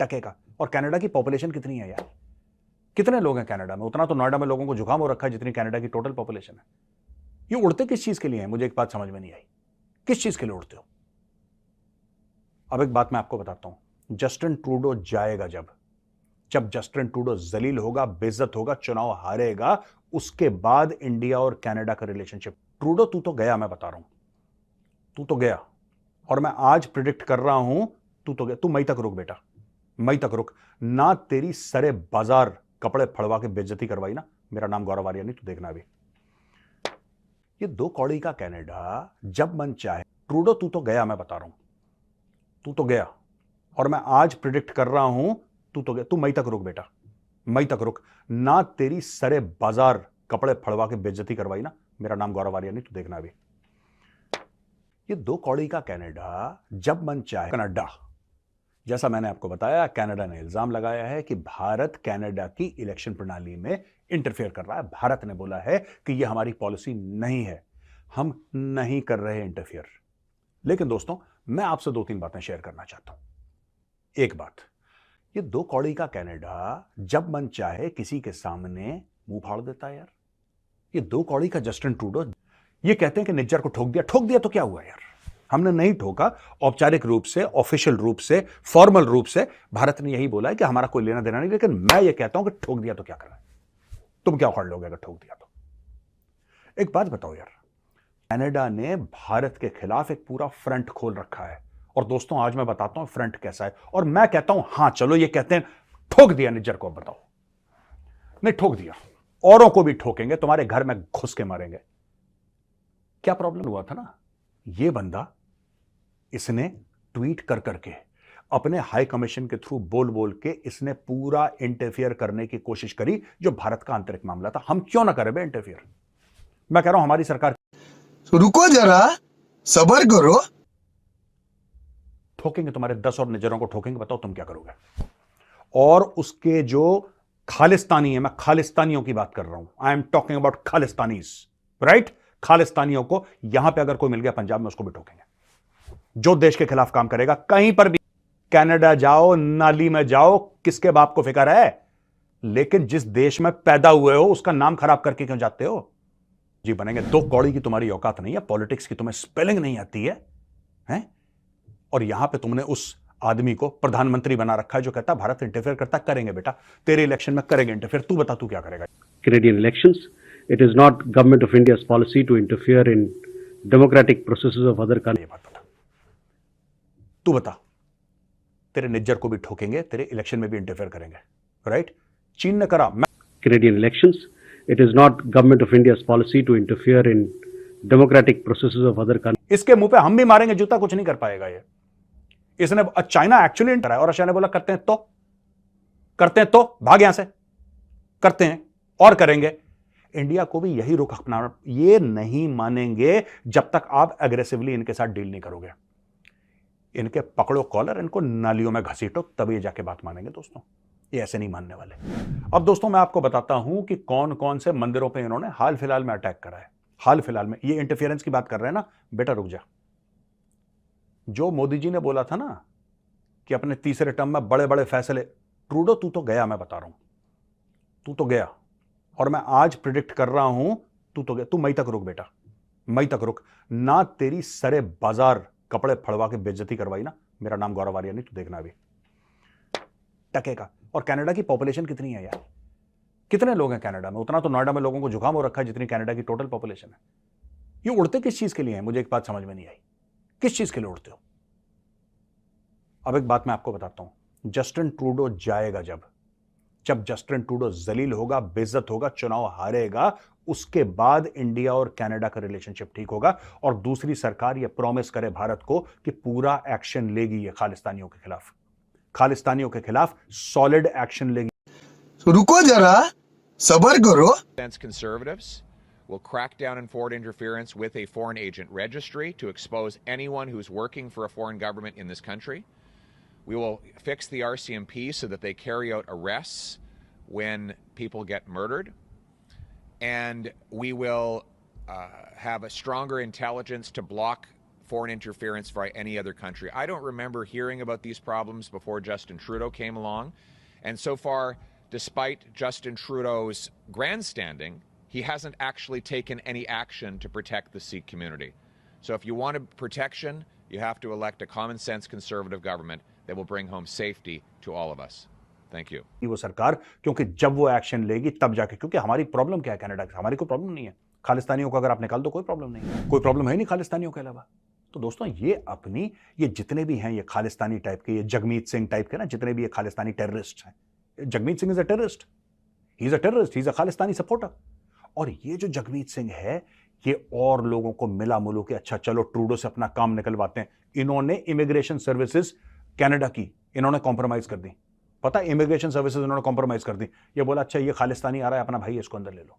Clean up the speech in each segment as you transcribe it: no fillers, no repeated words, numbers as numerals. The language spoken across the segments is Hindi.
टके का। और कनाडा की पॉपुलेशन कितनी है यार? कितने लोग हैं कनाडा में? उतना तो नोएडा में लोगों को जुकाम हो रखा है जितनी कनाडा की टोटल पॉपुलेशन है। ये उड़ते किस चीज के लिए हैं? मुझे एक बात समझ में नहीं आई, किस चीज के लिए उड़ते हो? अब एक बात मैं आपको बताता हूं, जस्टिन ट्रूडो जाएगा जब जस्टिन ट्रूडो जलील होगा, बेइज्जत होगा, चुनाव हारेगा, उसके बाद इंडिया और कनाडा का रिलेशनशिप। ट्रूडो तू तो गया, मैं बता रहा हूं, तू तो गया। और मैं आज प्रिडिक्ट कर रहा हूं, तू तो गया। तू मई तक रुक बेटा, मई तक रुक। ना तेरी सरे बाजार कपड़े फड़वा के बेइज्जती करवाई ना, मेरा नाम गौरव आर्या नहीं, तू देखना अभी। ये दो कौड़ी का कनाडा जब मन चाहे। ट्रूडो तू तो गया, मैं बता रहा हूं, तू तो गया। और मैं आज प्रिडिक्ट कर रहा हूं, तू तो गया। तू मई तक रुक बेटा, मई तक रुक। ना तेरी सरे बाजार कपड़े फड़वा के बेइज्जती करवाई ना, मेरा नाम गौरव आर्या नहीं, तू देखना अभी। ये दो कौड़ी का कनाडा जब मन चाहे। कनाडा, जैसा मैंने आपको बताया, कनाडा ने इल्जाम लगाया है कि भारत कनाडा की इलेक्शन प्रणाली में इंटरफेयर कर रहा है। भारत ने बोला है कि यह हमारी पॉलिसी नहीं है, हम नहीं कर रहे इंटरफेयर। लेकिन दोस्तों, मैं आपसे दो तीन बातें शेयर करना चाहता हूं। एक बात, ये दो कौड़ी का कनाडा जब मन चाहे किसी के सामने मुंह फाड़ देता है यार। ये दो कौड़ी का जस्टिन ट्रूडो ये कहते हैं कि निज्जर को ठोक दिया। ठोक दिया तो क्या हुआ यार? हमने नहीं ठोका। औपचारिक रूप से, ऑफिशियल रूप से, फॉर्मल रूप से भारत ने यही बोला है कि हमारा कोई लेना देना नहीं। लेकिन मैं ये कहता हूं कि ठोक दिया तो क्या करें? तुम क्या उखाड़ लोगे अगर ठोक दिया तो? एक बात बताओ यार, कनाडा ने भारत के खिलाफ एक पूरा फ्रंट खोल रखा है। और दोस्तों, आज मैं बताता हूं फ्रंट कैसा है। और मैं कहता हूं, हां चलो, ये कहते हैं ठोक दिया निज्जर को। अब बताओ, नहीं ठोक दिया, औरों को भी ठोकेंगे, तुम्हारे घर में घुस के मारेंगे। क्या प्रॉब्लम हुआ था ना, ये बंदा, इसने ट्वीट कर करके अपने हाई कमीशन के थ्रू बोल बोल के इसने पूरा इंटरफियर करने की कोशिश करी, जो भारत का आंतरिक मामला था। हम क्यों ना करें बे इंटरफियर? मैं कह रहा हूं हमारी सरकार, रुको जरा, सबर करो। ठोकेंगे तुम्हारे 10 और निजरों को ठोकेंगे। बताओ तुम क्या करोगे? और उसके जो खालिस्तानी है, मैं खालिस्तानियों की बात कर रहा हूं, I am talking about Khalistanis, right? खालिस्तानियों को यहां पे अगर कोई मिल गया पंजाब में, उसको भी ठोकेंगे। जो देश के खिलाफ काम करेगा कहीं पर भी, कनाडा जाओ, नाली में जाओ, किसके बाप को फिक्र है? लेकिन जिस देश में पैदा हुए हो उसका नाम खराब करके क्यों जाते हो? जी बनेंगे। दो कौड़ी की तुम्हारी औकात नहीं है, पॉलिटिक्स की तुम्हें स्पेलिंग नहीं आती है, हैं? और यहां पे तुमने उस आदमी को प्रधानमंत्री बना रखा है जो कहता है भारत इंटरफेयर करता। करेंगे बेटा, तेरे इलेक्शन में करेंगे इंटरफेयर। तू बता, तू क्या करेगा? Canadian elections. It is not government of India's policy to interfere in democratic processes of other countries. ये बात बता, तू बता। तेरे निज्जर को भी ठोकेंगे, तेरे इलेक्शन में भी इंटरफेयर करेंगे, राइट? चीन ने करा। Canadian elections. It is not government of India's policy to interfere in democratic processes of other countries. इसके मुंह पे हम भी मारेंगे जूता, कुछ नहीं कर पाएगा ये। इसने चाइना एक्चुअली इंटर है और रशिया ने बोला करते हैं तो, करते हैं तो भाग यहां से, करते हैं और करेंगे। इंडिया को भी यही रुख अपनाना। ये नहीं मानेंगे जब तक आप एग्रेसिवली इनके साथ डील नहीं करोगे। इनके पकड़ो कॉलर, इनको नालियों में घसीटो, तब ये जाके बात मानेंगे दोस्तों। ये ऐसे नहीं मानने वाले। अब दोस्तों, मैं आपको बताता हूं कि कौन कौन से मंदिरों पे इन्होंने हाल फिलहाल में अटैक करा है। हाल फिलहाल में ये इंटरफेरेंस की बात कर रहे हैं ना, बेटा रुक जा। जो मोदी जी ने बोला था ना कि अपने तीसरे टर्म में बड़े बड़े फैसले, ट्रूडो तू तो गया, मैं बता रहा हूं, तू तो गया। और मैं आज प्रिडिक्ट कर रहा हूं, तू तो गया। तू मई तक रुक बेटा, मई तक रुक। ना तेरी सरे बाजार कपड़े फड़वा के बेइज्जती करवाई ना, मेरा नाम गौरव आर्या नहीं, तू देखना अभी। टके का। और कनाडा की पॉपुलेशन कितनी है यार? कितने लोग हैं कनाडा में? उतना तो नोएडा में लोगों को जुकाम हो रखा है जितनी कनाडा की टोटल पॉपुलेशन है। ये उड़ते किस चीज के लिए हैं? मुझे एक बात समझ में नहीं आई, किस चीज के लिए उड़ते हो? अब एक बात मैं आपको बताता हूं, जस्टिन ट्रूडो जाएगा जब जस्टिन ट्रूडो जलील होगा, बेइज्जत होगा, चुनाव हारेगा, उसके बाद इंडिया और कनाडा का रिलेशनशिप ठीक होगा। और दूसरी सरकार यह प्रॉमिस करे भारत को कि पूरा एक्शन लेगी ये खालिस्तानियों के खिलाफ, खालिस्तानियों के खिलाफ सॉलिड एक्शन लेगी। रुको जरा, सबर करो। Conservatives will crack down on foreign interference with a foreign agent registry to expose anyone who's working for a foreign government in this country. We will fix the RCMP so that they carry out arrests when people get murdered. And we will have a stronger intelligence to block foreign interference by any other country. I don't remember hearing about these problems before Justin Trudeau came along. And so far, despite Justin Trudeau's grandstanding, he hasn't actually taken any action to protect the Sikh community. So if you want protection, you have to elect a common sense conservative government that will bring home safety to all of us. Thank you. वो सरकार, क्योंकि जब वो एक्शन लेगी तब जाके, क्योंकि हमारी प्रॉब्लम क्या है कनाडा की, हमारी कोई प्रॉब्लम नहीं है। खालिस्तानियों को अगर आप निकाल दो कोई प्रॉब्लम नहीं है, कोई प्रॉब्लम है नहीं खालिस्तानियों के अलावा। तो दोस्तों ये अपनी, ये जितने भी हैं ये खालिस्तानी टाइप के, ये जगमीत सिंह टाइप के ना, जितने भी ये खालिस्तानी टेररिस्ट हैं, Jagmeet Singh is a terrorist, he is a terrorist, he is a Khalistani supporter. और ये जो जगमीत सिंह है ये और लोगों को मिला मुलू के अच्छा चलो ट्रूडो से अपना काम निकलवाते हैं। इन्होंने इमिग्रेशन सर्विसेज कनाडा की इन्होंने कॉम्प्रोमाइज कर दी, पता है, इमिग्रेशन सर्विसेज इन्होंने कॉम्प्रोमाइज कर दी। ये बोला अच्छा ये खालिस्तानी आ रहा है अपना भाई, इसको अंदर ले लो।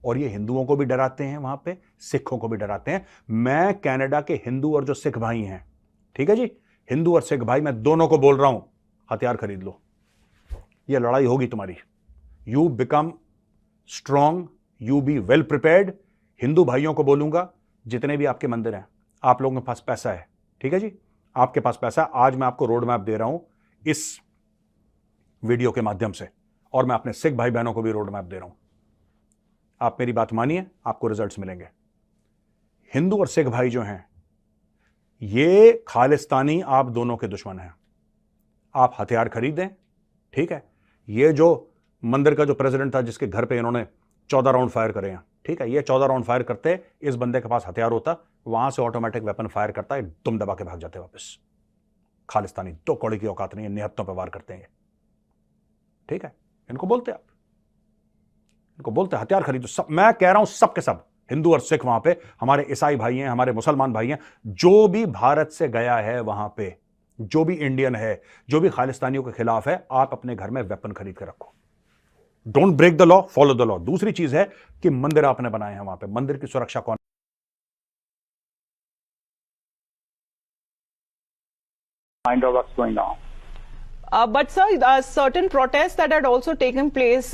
और ये हिंदुओं को भी डराते हैं, वहां पे सिखों को भी डराते हैं। मैं कनाडा के हिंदू और जो सिख भाई हैं, ठीक है जी, हिंदू और सिख भाई, मैं दोनों को बोल रहा हूं हथियार खरीद लो, ये लड़ाई होगी तुम्हारी। You become strong, you be well prepared. Hindu भाइयों को बोलूंगा जितने भी आपके मंदिर हैं, आप लोगों के पास पैसा है, ठीक है जी, आपके पास पैसा, आज मैं आपको रोड मैप दे रहा हूं इस वीडियो के माध्यम से, और मैं अपने सिख भाई बहनों को भी रोड मैप दे रहा हूं। आप मेरी बात मानिए, आपको रिजल्ट्स मिलेंगे। हिंदू और सिख भाई जो हैं ये खालिस्तानी आप दोनों के दुश्मन हैं। आप हथियार खरीदें, ठीक है। ये जो मंदिर का जो प्रेसिडेंट था जिसके घर पे इन्होंने 14 राउंड फायर करे हैं, ठीक है, ये 14 राउंड फायर करते, इस बंदे के पास हथियार होता, वहां से ऑटोमेटिक वेपन फायर करता है, दुम दबा के भाग जाते वापस। खालिस्तानी दो कौड़ी की औकात नहीं है, निहत्तों पर वार करते हैं, ठीक है। इनको बोलते आप, इनको बोलते हथियार खरीदो। सब मैं कह रहा हूं, सब के सब हिंदू और सिख वहां पे, हमारे ईसाई भाई हैं, हमारे मुसलमान भाई हैं, जो भी भारत से गया है वहां पे, जो भी इंडियन है, जो भी खालिस्तानियों के खिलाफ है, आप अपने घर में वेपन खरीद के रखो। Don't break the law, follow the law. दूसरी चीज है कि मंदिर आपने बनाए हैं वहां पे, मंदिर की सुरक्षा कौन? Mind of what's going on. But sir, certain protests that had also taken place